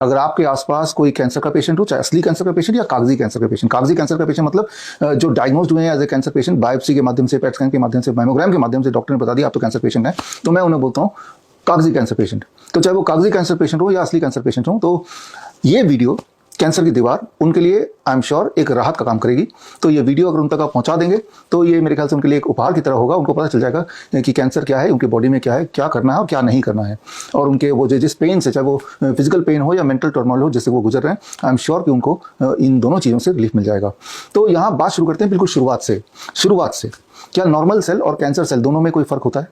अगर आपके आसपास कोई कैंसर का पेशेंट हो, चाहे असली कैंसर का पेशेंट या कागजी कैंसर का पेशेंट, कागजी कैंसर का पेशेंट मतलब जो डायग्नोस्ड हुए हैं as a cancer patient, biopsy के माध्यम से, पेट स्कैन के माध्यम से, मैमोग्राम के माध्यम से डॉक्टर ने बता दिया आप तो कैंसर पेशेंट है, तो मैं उन्हें बोलता हूँ कागजी कैंसर पेशेंट। तो चाहे वो कागजी कैंसर पेशेंट हो या असली कैंसर पेशेंट हो, तो ये वीडियो कैंसर की दीवार उनके लिए आई एम श्योर एक राहत का काम करेगी। तो ये वीडियो अगर उन तक आप पहुंचा देंगे तो ये मेरे ख्याल से उनके लिए एक उपहार की तरह होगा। उनको पता चल जाएगा कि कैंसर क्या है, उनके बॉडी में क्या है, क्या करना है और क्या नहीं करना है, और उनके वो जिस पेन से, चाहे वो फिजिकल पेन हो या मेंटल टर्मोइल हो जिससे वो गुजर रहे हैं, आई एम श्योर कि उनको इन दोनों चीज़ों से रिलीफ मिल जाएगा। तो यहाँ बात शुरू करते हैं बिल्कुल शुरुआत से। क्या नॉर्मल सेल और कैंसर सेल दोनों में कोई फर्क होता है?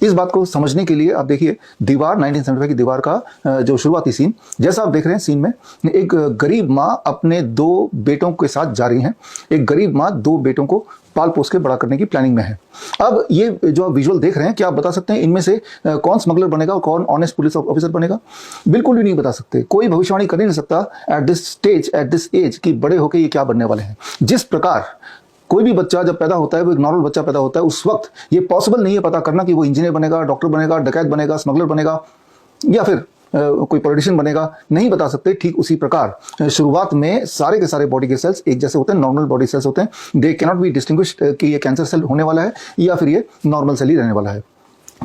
इस बात को समझने के लिए आप देखिए दीवार 1975 की दीवार का जो शुरुआती सीन, जैसा आप देख रहे हैं सीन में, एक गरीब माँ अपने 2 बेटों के साथ जा रही हैं। एक गरीब माँ 2 बेटों को पाल पोस के बड़ा करने की प्लानिंग में है। अब ये जो आप विजुअल देख रहे हैं, क्या आप बता सकते हैं इनमें से कौन स्मगलर बनेगा और कौन ऑनेस्ट पुलिस ऑफिसर बनेगा? बिल्कुल भी नहीं बता सकते। कोई भविष्यवाणी कर नहीं सकता at this stage, at this age, कि बड़े होकर ये क्या बनने वाले हैं। जिस प्रकार कोई भी बच्चा जब पैदा होता है, वो एक नॉर्मल बच्चा पैदा होता है, उस वक्त ये पॉसिबल नहीं है पता करना कि वो इंजीनियर बनेगा, डॉक्टर बनेगा, डकैत बनेगा, स्मगलर बनेगा या फिर कोई पॉलिटिशियन बनेगा, नहीं बता सकते। ठीक उसी प्रकार शुरुआत में सारे के सारे बॉडी के सेल्स एक जैसे होते हैं, नॉर्मल बॉडी सेल्स होते हैं। दे कैनॉट बी डिस्टिंग्विश्ड कि ये कैंसर सेल होने वाला है या फिर ये नॉर्मल सेल ही रहने वाला है।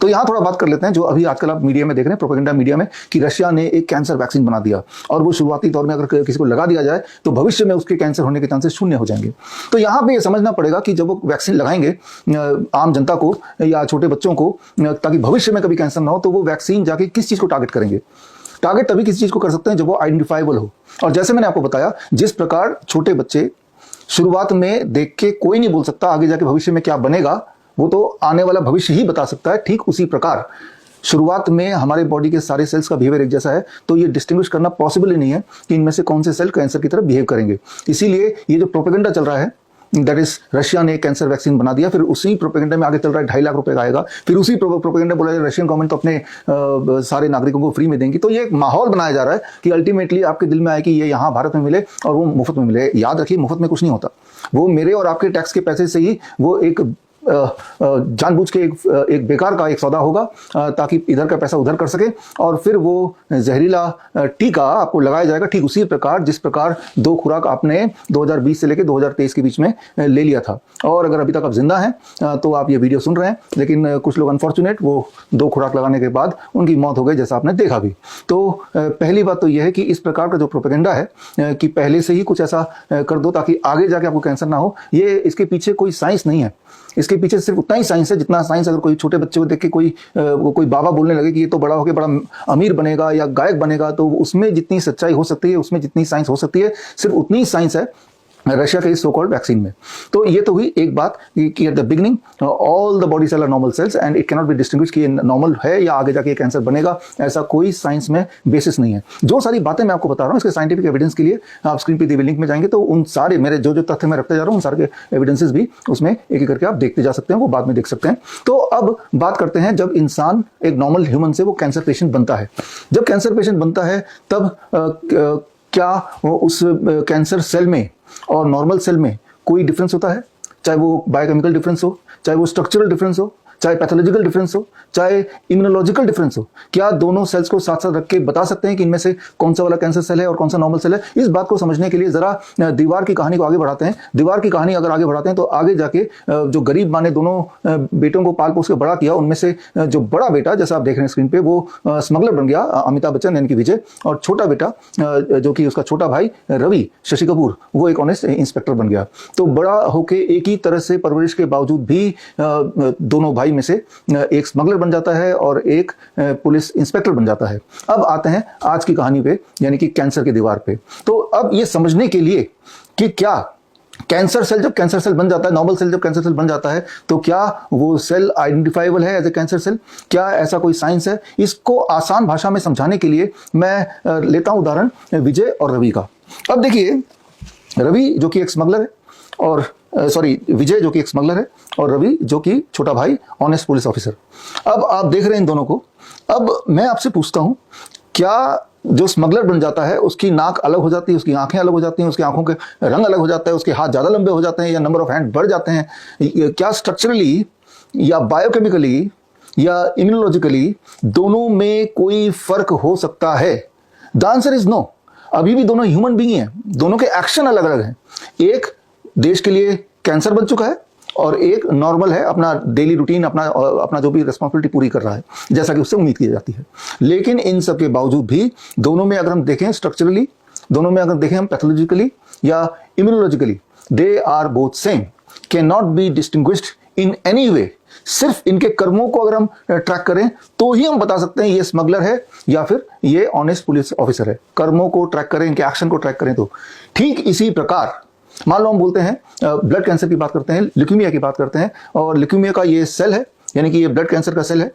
तो यहाँ थोड़ा बात कर लेते हैं जो अभी आजकल आप मीडिया में देख रहे हैं, प्रोपेगेंडा मीडिया में, कि रशिया ने एक कैंसर वैक्सीन बना दिया और वो शुरुआती तौर में अगर किसी को लगा दिया जाए तो भविष्य में उसके कैंसर होने के चांसेस शून्य हो जाएंगे। तो यहाँ पे ये समझना पड़ेगा कि जब वो वैक्सीन लगाएंगे आम जनता को या छोटे बच्चों को, ताकि भविष्य में कभी कैंसर ना हो, तो वो वैक्सीन जाके किस चीज़ को टारगेट करेंगे? टारगेट तभी किसी चीज़ को कर सकते हैं जब वो आइडेंटिफाइबल हो। और जैसे मैंने आपको बताया, जिस प्रकार छोटे बच्चे शुरुआत में देख के कोई नहीं बोल सकता आगे जाके भविष्य में क्या बनेगा, वो तो आने वाला भविष्य ही बता सकता है। ठीक उसी प्रकार शुरुआत में हमारे बॉडी के सारे सेल्स का बिहेवियर एक जैसा है, तो ये डिस्टिंग्विश करना पॉसिबल ही नहीं है कि इनमें से कौन से सेल कैंसर की तरह बिहेव करेंगे। इसीलिए ये जो प्रोपेगेंडा चल रहा है, दैट इज रशिया ने कैंसर वैक्सीन बना दिया, फिर उसी प्रोपेगेंडा में आगे चल रहा है 2.5 लाख रुपए का आएगा, फिर उसी प्रोपेगेंडा बोला जाए रशियन गवर्नमेंट तो अपने सारे नागरिकों को फ्री में देंगी। तो ये एक माहौल बनाया जा रहा है कि अल्टीमेटली आपके दिल में आए कि ये यहाँ भारत में मिले और वो मुफ्त में मिले। याद रखिए, मुफ्त में कुछ नहीं होता। वो मेरे और आपके टैक्स के पैसे से ही वो एक जानबूझ के एक बेकार का एक सौदा होगा, ताकि इधर का पैसा उधर कर सके, और फिर वो जहरीला टीका आपको लगाया जाएगा ठीक उसी प्रकार जिस प्रकार 2 खुराक आपने 2020 से लेकर 2023 के बीच में ले लिया था। और अगर अभी तक आप जिंदा हैं तो आप ये वीडियो सुन रहे हैं, लेकिन कुछ लोग अनफॉर्चुनेट, वो 2 खुराक लगाने के बाद उनकी मौत हो गई, जैसा आपने देखा भी। तो पहली बात तो यह है कि इस प्रकार का जो प्रोपेगेंडा है कि पहले से ही कुछ ऐसा कर दो ताकि आगे जाके आपको कैंसर ना हो, ये इसके पीछे कोई साइंस नहीं है। इसके पीछे सिर्फ उतना ही साइंस है जितना साइंस अगर कोई छोटे बच्चे को देख के कोई बाबा बोलने लगे कि ये तो बड़ा होकर बड़ा अमीर बनेगा या गायक बनेगा, तो उसमें जितनी सच्चाई हो सकती है, उसमें जितनी साइंस हो सकती है, सिर्फ उतनी ही साइंस है रशिया के इस सो कॉल्ड वैक्सीन में। तो ये तो हुई एक बात कि at the beginning all the body cell are normal cells and it cannot be distinguish कि ये नॉर्मल है या आगे जाके कैंसर बनेगा, ऐसा कोई साइंस में बेसिस नहीं है। जो सारी बातें मैं आपको बता रहा हूँ इसके साइंटिफिक एविडेंस के लिए आप स्क्रीन पे दिए हुए लिंक में जाएंगे तो उन सारे मेरे जो तथ्य मैं रखते जा रहा हूँ उन सारे एविडेंसेस भी उसमें एक एक करके आप देखते जा सकते हैं, वो बाद में देख सकते हैं। तो अब बात करते हैं जब इंसान एक नॉर्मल ह्यूमन से वो कैंसर पेशेंट बनता है। जब कैंसर पेशेंट बनता है तब क्या उस कैंसर सेल में और नॉर्मल सेल में कोई डिफरेंस होता है? चाहे वो बायोकेमिकल डिफरेंस हो, चाहे वो स्ट्रक्चरल डिफरेंस हो, चाहे पैथोलॉजिकल डिफरेंस हो, चाहे इम्यूनोलॉजिकल डिफरेंस हो, क्या दोनों सेल्स को साथ साथ रख के बता सकते हैं कि इनमें से कौन सा वाला कैंसर सेल है और कौन सा नॉर्मल सेल है? इस बात को समझने के लिए जरा दीवार की कहानी को आगे बढ़ाते हैं। दीवार की कहानी अगर आगे बढ़ाते हैं तो आगे जाके जो गरीब माँ ने दोनों बेटों को पाल पोस के बड़ा किया, उनमें से जो बड़ा बेटा जैसा आप देख रहे हैं स्क्रीन पे, वो स्मगलर बन गया, अमिताभ बच्चन यानी कि विजय, और छोटा बेटा जो कि उसका छोटा भाई रवि, शशि कपूर, वो एक ऑनेस्ट इंस्पेक्टर बन गया। तो बड़ा होके एक ही तरह से परवरिश के बावजूद भी दोनों भाई में से एक स्मगलर बन जाता है और एक पुलिस इंस्पेक्टर बन जाता है। अब आते हैं आज की कहानी पे, यानी कि कैंसर की दीवार पे। तो अब ये समझने के लिए कि क्या कैंसर सेल जब कैंसर सेल बन जाता है, नॉर्मल सेल जब कैंसर सेल बन जाता है, तो क्या वो सेल आइडेंटिफाइबल है एज ए कैंसर सेल? क्या ऐसा कोई साइंस है? इसको आसान भाषा में समझाने के लिए मैं लेता हूं उदाहरण विजय और रवि का। अब देखिए, रवि जो कि एक स्मगलर है और विजय जो कि एक स्मगलर है और रवि जो कि छोटा भाई ऑनेस्ट पुलिस ऑफिसर। अब आप देख रहे हैं इन दोनों को। अब मैं आपसे पूछता हूं, क्या जो स्मगलर बन जाता है उसकी नाक अलग हो जाती है, उसकी आंखें अलग हो जाती हैं, उसकी आंखों के रंग अलग हो जाता है, उसके हाथ ज़्यादा लंबे हो जाते हैं या नंबर ऑफ हैंड बढ़ जाते हैं? क्या स्ट्रक्चरली या बायोकेमिकली या इम्यूनोलॉजिकली दोनों में कोई फर्क हो सकता है? The answer is no. अभी भी दोनों ह्यूमन बीइंग हैं, दोनों के एक्शन अलग अलग हैं। एक देश के लिए कैंसर बन चुका है और एक नॉर्मल है, अपना डेली रूटीन, अपना जो भी रिस्पॉन्सिबिलिटी पूरी कर रहा है जैसा कि उससे उम्मीद की जाती है। लेकिन इन सब के बावजूद भी दोनों में अगर हम देखें स्ट्रक्चरली, दोनों में अगर देखें हम पैथोलॉजिकली या immunologically, they are both same, can not be distinguished in any way. सिर्फ इनके कर्मों को अगर हम ट्रैक करें तो ही हम बता सकते हैं ये स्मगलर है या फिर ये ऑनेस्ट पुलिस ऑफिसर है। कर्मों को ट्रैक करें, इनके एक्शन को ट्रैक करें तो। ठीक इसी प्रकार मान लो हम बोलते हैं ब्लड कैंसर की बात करते हैं, ल्यूकीमिया की बात करते हैं, और ल्यूकीमिया का ये सेल है, यानी कि ये ब्लड कैंसर का सेल है,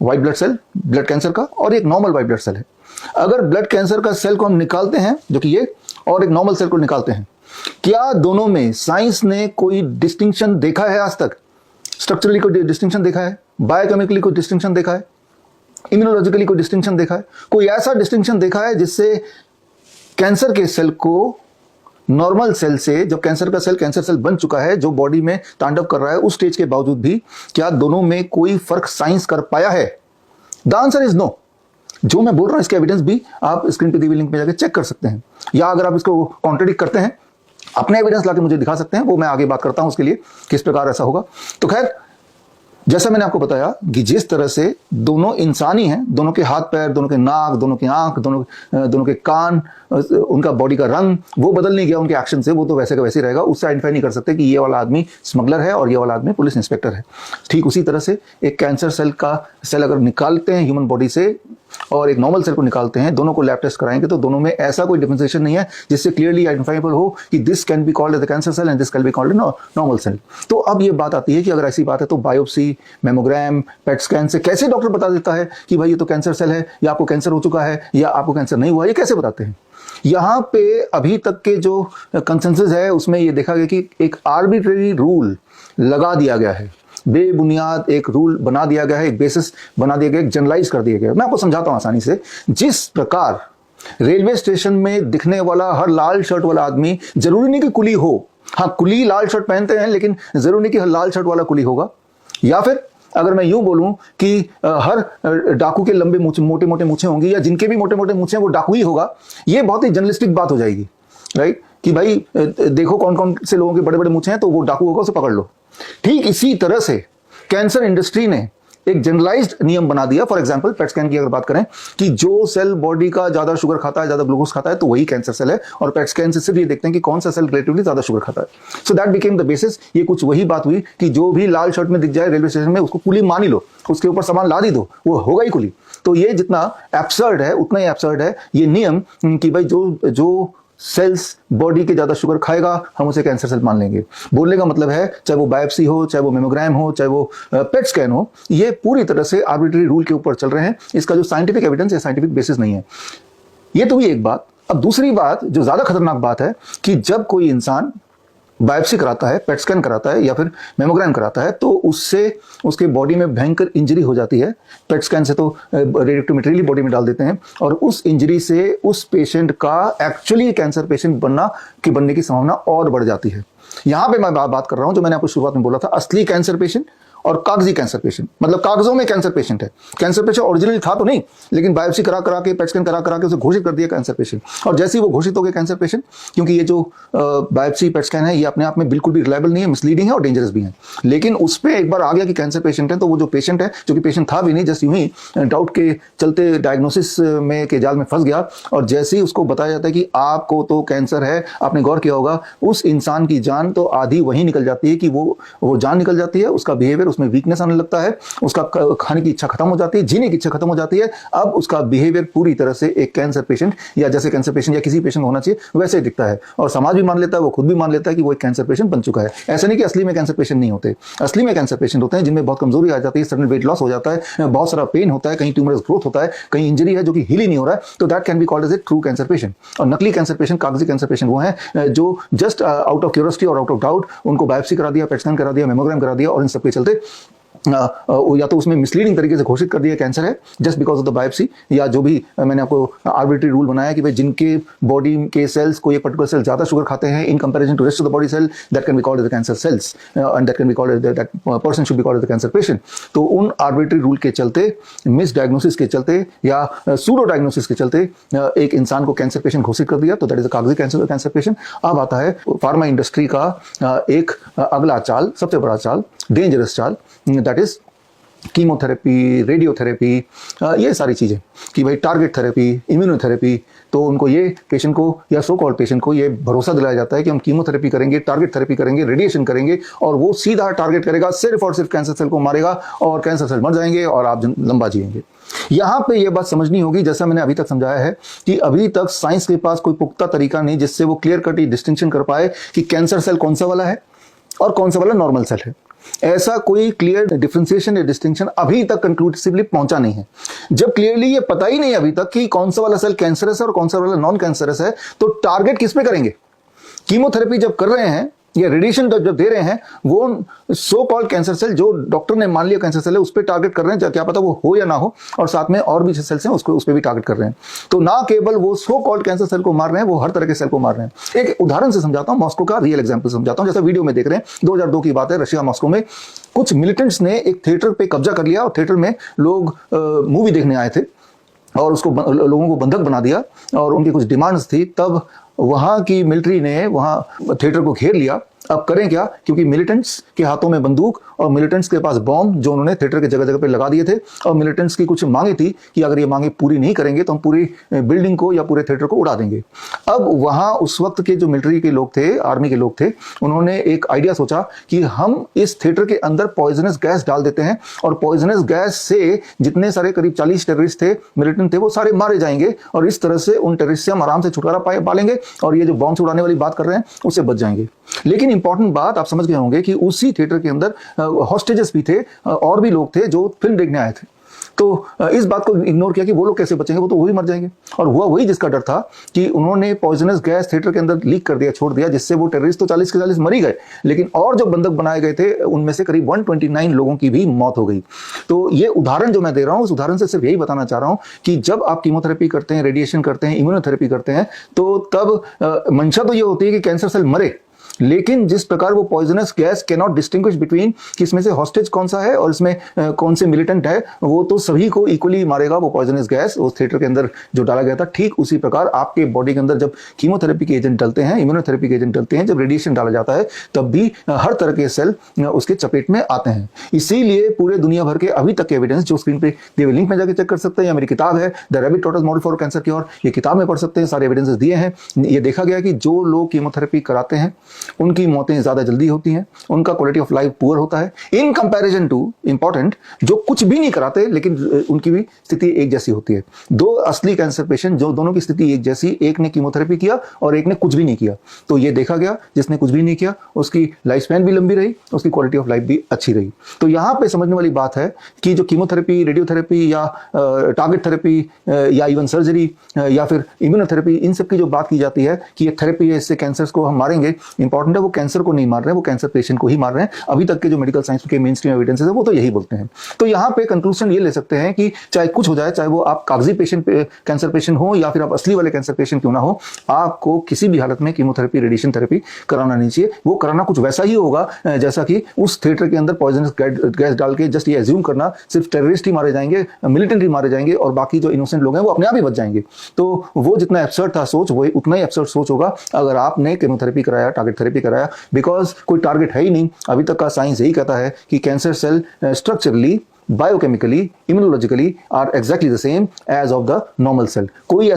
white blood cell blood cancer का, और एक नॉर्मल व्हाइट ब्लड सेल है। अगर ब्लड कैंसर का सेल को हम निकालते हैं जो कि ये, और एक नॉर्मल सेल को निकालते हैं, क्या दोनों में साइंस ने कोई डिस्टिंक्शन देखा है आज तक? स्ट्रक्चरली कोई डिस्टिंक्शन देखा है? बायोकेमिकली कोई डिस्टिंक्शन देखा है? इम्यूनोलॉजिकली कोई डिस्टिंक्शन देखा है? कोई ऐसा डिस्टिंक्शन देखा है जिससे कैंसर के सेल को नॉर्मल सेल से, जब कैंसर का सेल कैंसर सेल बन चुका है, जो बॉडी में तांडव कर रहा है, उस स्टेज के बावजूद भी क्या दोनों में कोई फर्क साइंस कर पाया है? The answer is no. जो मैं बोल रहा हूं इसके एविडेंस भी आप स्क्रीन पे दी हुई लिंक पे जाकर चेक कर सकते हैं, या अगर आप इसको कॉन्ट्रडिक्ट करते हैं अपने एविडेंस लाके मुझे दिखा सकते हैं, वो मैं आगे बात करता हूं उसके लिए किस प्रकार ऐसा होगा। तो खैर, जैसा मैंने आपको बताया कि जिस तरह से दोनों इंसानी हैं, दोनों के हाथ पैर, दोनों के नाक, दोनों की आंख, दोनों के कान, उनका बॉडी का रंग वो बदल नहीं गया उनके एक्शन से, वो तो वैसे का वैसे ही रहेगा। उससे आइडेंटिफाई नहीं कर सकते कि ये वाला आदमी स्मगलर है और ये वाला आदमी पुलिस इंस्पेक्टर है। ठीक उसी तरह से एक कैंसर सेल का सेल अगर निकालते हैं ह्यूमन बॉडी से और एक नॉर्मल सेल को निकालते हैं, दोनों को लैब टेस्ट कराएंगे तो दोनों में ऐसा कोई डिफरेंशिएशन नहीं है जिससे क्लियरली आइडेंटिफाइबल हो कि this can be called as the cancer cell and this can be called normal cell. तो अब ये बात आती है कि अगर ऐसी बात है तो बायोप्सी, मेमोग्राम, पेट स्कैन से कैसे डॉक्टर बता देता है कि भाई ये तो कैंसर सेल है, या आपको कैंसर हो चुका है, या आपको कैंसर नहीं हुआ? ये कैसे बताते हैं? यहाँ पे अभी तक के जो कंसेंसस है उसमें ये देखा गया कि एक आर्बिट्रेरी रूल लगा दिया गया है, बेबुनियाद एक रूल बना दिया गया है, एक बेसिस बना दिया गया, एक जनरलाइज कर दिया गया। मैं आपको समझाता हूं आसानी से। जिस प्रकार रेलवे स्टेशन में दिखने वाला हर लाल शर्ट वाला आदमी, जरूरी नहीं कि कुली हो, हाँ कुली लाल शर्ट पहनते हैं, लेकिन जरूरी नहीं कि हर लाल शर्ट वाला कुली होगा। या फिर अगर मैं यूं बोलूं कि हर डाकू के लंबे मोटे मोटे मूछें होंगी, या जिनके भी मोटे मोटे मूछें वो डाकू ही होगा, ये बहुत ही जर्नलिस्टिक बात हो जाएगी, राइट? कि भाई देखो कौन कौन से लोगों के बड़े बड़े मूछें हैं तो वो डाकू होगा, उसे पकड़ लो। ठीक इसी तरह से कैंसर इंडस्ट्री ने एक जनरलाइज्ड नियम बना दिया। फॉर एग्जांपल पेट स्कैन की अगर बात करें कि जो सेल बॉडी का ज्यादा शुगर खाता है, ज्यादा ग्लूकोज खाता है, तो वही कैंसर सेल है, और पेट स्कैन से सिर्फ ये देखते हैं कि कौन सा सेल रिलेटिवली ज्यादा शुगर खाता है। So that became the basis. ये कुछ वही बात हुई कि जो भी लाल शर्ट में दिख जाए रेलवे स्टेशन में, उसको कुली मान ही लो, उसके ऊपर सामान ला दी दो, वो होगा ही कुली। तो ये जितना एब्सर्ड है उतना ही एब्सर्ड है ये नियम कि भाई जो सेल्स बॉडी के ज्यादा शुगर खाएगा हम उसे कैंसर सेल मान लेंगे। बोलने का मतलब है चाहे वो बायोप्सी हो, चाहे वो मेमोग्राम हो, चाहे वो पेट स्कैन हो, ये पूरी तरह से आर्बिट्रेरी रूल के ऊपर चल रहे हैं। इसका जो साइंटिफिक एविडेंस है, साइंटिफिक बेसिस नहीं है। ये तो हुई एक बात। अब दूसरी बात जो ज्यादा खतरनाक बात है कि जब कोई इंसान बायोप्सी कराता है, पेट स्कैन कराता है या फिर मेमोग्राम कराता है, तो उससे उसके बॉडी में भयंकर इंजरी हो जाती है। पेट स्कैन से तो रेडियोएक्टिव मटेरियल बॉडी में डाल देते हैं, और उस इंजरी से उस पेशेंट का एक्चुअली कैंसर पेशेंट बनने की संभावना और बढ़ जाती है। यहां पे मैं बात कर रहा हूं जो मैंने आपको शुरुआत में बोला था, असली कैंसर पेशेंट और कागजी कैंसर पेशेंट। मतलब कागजों में कैंसर पेशेंट है, कैंसर पेशेंट ओरिजिनली था तो नहीं, लेकिन बायोप्सी करा के पेट स्कैन करा के उसे घोषित कर दिया कैंसर पेशेंट। और जैसे ही वो घोषित हो गया कैंसर पेशेंट, क्योंकि ये जो बायोप्सी पेट स्कैन है ये अपने आप में बिल्कुल भी रिलायबल नहीं है, मिसलीडिंग है और डेंजरस भी है, लेकिन उस पर एक बार आ गया कि कैंसर पेशेंट है, तो वो जो पेशेंट है, जो कि पेशेंट था भी नहीं, जस्ट यूं ही डाउट के चलते डायग्नोसिस में के जाल में फंस गया, और जैसे ही उसको बताया जाता है कि आपको तो कैंसर है, आपने गौर किया होगा उस इंसान की जान तो आधी वहीं निकल जाती है कि वो जान निकल जाती है, उसका बिहेवियर, उसमें वीकनेस आने लगता है, उसका खाने की इच्छा खत्म हो जाती है, जीने की इच्छा खत्म हो जाती है। अब उसका बिहेवियर पूरी तरह से एक कैंसर पेशेंट, या जैसे कैंसर पेशेंट या किसी पेशेंट होना चाहिए वैसे दिखता है, और समाज भी मान लेता है, वो खुद भी मान लेता है कि वो एक कैंसर पेशेंट बन चुका है। ऐसा नहीं कि असली में कैंसर पेशेंट नहीं होते, असली में कैंसर पेशेंट होते हैं जिनमें बहुत कमजोरी आ जाती है, सडन वेट लॉस हो जाता है, बहुत सारा पेन होता है, कहीं ट्यूमरस ग्रोथ होता है, कहीं इंजरी है जो कि हील ही नहीं हो रहा है, तो that can be called as a true cancer patient. और नकली कैंसर पेशेंट, कागजी कैंसर पेशेंट वो हैं जो जस्ट आउट ऑफ क्यूरियोसिटी और आउट ऑफ डाउट उनको बायोप्सी करा दिया, पेट स्कैन करा दिया, मेमोग्राम करा दिया, और इन सबके चलते या तो उसमें मिसलीडिंग तरीके से घोषित कर दिया कैंसर है just because of the biopsy, या जो भी मैंने आपको आर्बिट्री रूल बनाया कि भाई जिनके बॉडी के सेल्स कोई एक पर्टिकुलर सेल ज्यादा शुगर खाते हैं in comparison to rest of the body cell, that can be called as the cancer cells and that can be called as that person should be called as the cancer patient. तो उन arbitrary rule के चलते, miss diagnosis के चलते या pseudo diagnosis के चलते एक इंसान को कैंसर पेशेंट घोषित कर दिया, तो दैट इज अ कागजी कैंसर पेशेंट। अब आता है फार्मा इंडस्ट्री का एक अगला चाल, सबसे बड़ा चाल, डेंजरस चाल, दैट इज कीमोथेरेपी, रेडियोथेरेपी, ये सारी चीज़ें कि भाई टारगेट थेरेपी, इम्यूनोथेरेपी। तो उनको ये पेशेंट को या सो कॉल्ड पेशेंट को ये भरोसा दिलाया जाता है कि हम कीमोथेरेपी करेंगे, टारगेट थेरेपी करेंगे, रेडिएशन करेंगे और वो सीधा टारगेट करेगा, सिर्फ और सिर्फ कैंसर सेल को मारेगा और कैंसर सेल मर जाएंगे और आप लंबा जिएंगे। यहाँ पे ये बात समझनी होगी, जैसा मैंने अभी तक समझाया है कि अभी तक साइंस के पास कोई पुख्ता तरीका नहीं जिससे वो क्लियर कट डिस्टिंक्शन कर पाए कि कैंसर सेल कौन सा वाला है और कौन सा वाला नॉर्मल सेल है। ऐसा कोई क्लियर डिफरेंशिएशन या डिस्टिंक्शन अभी तक कंक्लूसिवली पहुंचा नहीं है। जब क्लियरली ये पता ही नहीं अभी तक कि कौन सा वाला सेल कैंसरस है और कौन सा वाला नॉन कैंसरस है, तो टारगेट किस पे करेंगे? कीमोथेरेपी जब कर रहे हैं या रेडिएशन जब दे रहे हैं, वो सो कॉल्ड कैंसर सेल जो डॉक्टर ने मान लिया कैंसर सेल है उस पर टारगेट कर रहे हैं, क्या पता वो हो या ना हो, और साथ में और भी सेल्स हैं उसको उस पर भी टारगेट कर रहे हैं। तो ना केवल वो सो कॉल्ड कैंसर सेल को मार रहे हैं, वो हर तरह के सेल को मार रहे हैं। एक उदाहरण से समझाता हूं, मॉस्को का रियल एग्जांपल समझाता हूं। जैसा वीडियो में देख रहे हैं, 2002 की बात है, रशिया मॉस्को में कुछ मिलिटेंट्स ने एक थिएटर पे कब्जा कर लिया और थिएटर में लोग मूवी देखने आए थे और उसको लोगों को बंधक बना दिया और उनकी कुछ डिमांड्स थी। तब वहां की मिलिट्री ने वहां थिएटर को घेर लिया। अब करें क्या, क्योंकि मिलिटेंट्स के हाथों में बंदूक और मिलिटेंट्स के पास बॉम्ब जो उन्होंने थिएटर के जगह जगह पे लगा दिए थे, और मिलिटेंट्स की कुछ मांगे थी कि अगर ये मांगे पूरी नहीं करेंगे तो हम पूरी बिल्डिंग को या पूरे थिएटर को उड़ा देंगे। अब वहां उस वक्त के जो मिलिट्री के लोग थे, आर्मी के लोग थे, उन्होंने एक आइडिया सोचा कि हम इस थिएटर के अंदर पॉइजनस गैस डाल देते हैं और पॉइजनस गैस से जितने सारे करीब 40 टेररिस्ट थे, मिलिटेंट थे, वो सारे मारे जाएंगे और इस तरह से उन टेररिस्ट से हम आराम से छुटकारा पा लेंगे और ये जो बॉम्ब उड़ाने वाली बात कर रहे हैं उससे बच जाएंगे। लेकिन इंपॉर्टेंट बात आप समझ गए होंगे कि उसी थिएटर के अंदर हॉस्टेजेस भी थे और भी लोग थे जो फिल्म देखने आए थे। तो इस बात को इग्नोर किया कि वो लोग कैसे बचेंगे, वो तो वही मर जाएंगे। और हुआ वही जिसका डर था कि उन्होंने पॉइजनस गैस थिएटर के अंदर लीक कर दिया, छोड़ दिया, जिससे वो टेररिस्ट तो 40 के 40 मर ही गए, लेकिन और जो बंधक बनाए गए थे उनमें से करीब 129 लोगों की भी मौत हो गई। तो ये उदाहरण जो मैं दे रहा हूं, उस उदाहरण से सिर्फ यही बताना चाह रहा हूं कि जब आप कीमोथेरेपी करते हैं, रेडिएशन करते हैं, इम्यूनोथेरेपी करते हैं, तो तब मंशा तो ये होती है कि कैंसर सेल मरे, लेकिन जिस प्रकार वो poisonous gas can not distinguish between कि इसमें से हॉस्टेज कौन सा है और इसमें कौन से मिलिटेंट है, वो तो सभी को इक्वली मारेगा वो पॉइजनस गैस उस थिएटर के अंदर जो डाला गया था। ठीक उसी प्रकार आपके बॉडी के अंदर जब कीमोथेरेपी के एजेंट डलते हैं, इम्यूनोथेरेपी के एजेंट डलते हैं, जब रेडिएशन डाला जाता है, तब भी हर तरह के सेल उसके चपेट में आते हैं। इसीलिए पूरे दुनिया भर के अभी तक के एविडेंस जो स्क्रीन पे दिए हुए लिंक में जाकर चेक कर सकते हैं, या मेरी किताब है the rabbit tortoise model for cancer cure, ये किताब में पढ़ सकते हैं, सारे एविडेंसेस दिए हैं। ये देखा गया कि जो लोग कीमोथेरेपी कराते हैं उनकी मौतें ज्यादा जल्दी होती हैं, उनका क्वालिटी ऑफ लाइफ पुअर होता है इन कंपैरिजन टू इंपॉर्टेंट जो कुछ भी नहीं कराते लेकिन उनकी भी स्थिति एक जैसी होती है। दो असली कैंसर पेशेंट जो दोनों की स्थिति एक जैसी, एक ने कीमोथेरेपी किया और एक ने कुछ भी नहीं किया, तो ये देखा गया जिसने कुछ भी नहीं किया उसकी लाइफ स्पैन भी लंबी रही, उसकी क्वालिटी ऑफ लाइफ भी अच्छी रही। तो यहां पे समझने वाली बात है कि जो कीमोथेरेपी, रेडियोथेरेपी या टारगेट थेरेपी या इवन सर्जरी या फिर इम्यूनोथेरेपी, इन सब की जो बात की जाती है कि ये थेरेपी है, इससे कैंसर को हम मारेंगे, इंपॉर्टेंट है वो कैंसर को नहीं मार रहे हैं, वो कैंसर पेशेंट को ही मार रहे हैं। अभी तक के जो मेडिकल साइंस के मेन स्ट्रीम एविडेंसेस है वो तो यही बोलते हैं। तो यहाँ पे कंक्लूजन ये ले सकते हैं कि चाहे कुछ हो जाए, चाहे वो आप कागजी कैंसर पेशेंट हो या फिर आप असली वाले कैंसर पेशेंट क्यों ना हो, आपको किसी भी हालत में कीमोथेरेपी, रेडिएशन थेरेपी कराना नहीं चाहिए। वो कराना कुछ वैसा ही होगा जैसा कि उस थिएटर के अंदर पॉइजनस गैस डाल के जस्ट ये एज्यूम करना सिर्फ टेररिस्ट ही मारे जाएंगे, मिलिटेंट ही मारे जाएंगे और बाकी जो इनोसेंट लोग हैं वो अपने आप ही बच जाएंगे। तो वो जितना एब्सर्ड था सोच, वो उतना ही एब्सर्ड सोच होगा अगर आपने कीमोथेरेपी कराया, टारगेट थेरेपी कराया, बिकॉज कोई टारगेट है ही नहीं। अभी तक का साइंस यही कहता है कि cancer cell structurally, biochemically, immunologically are exactly the same as of the normal cell. कोई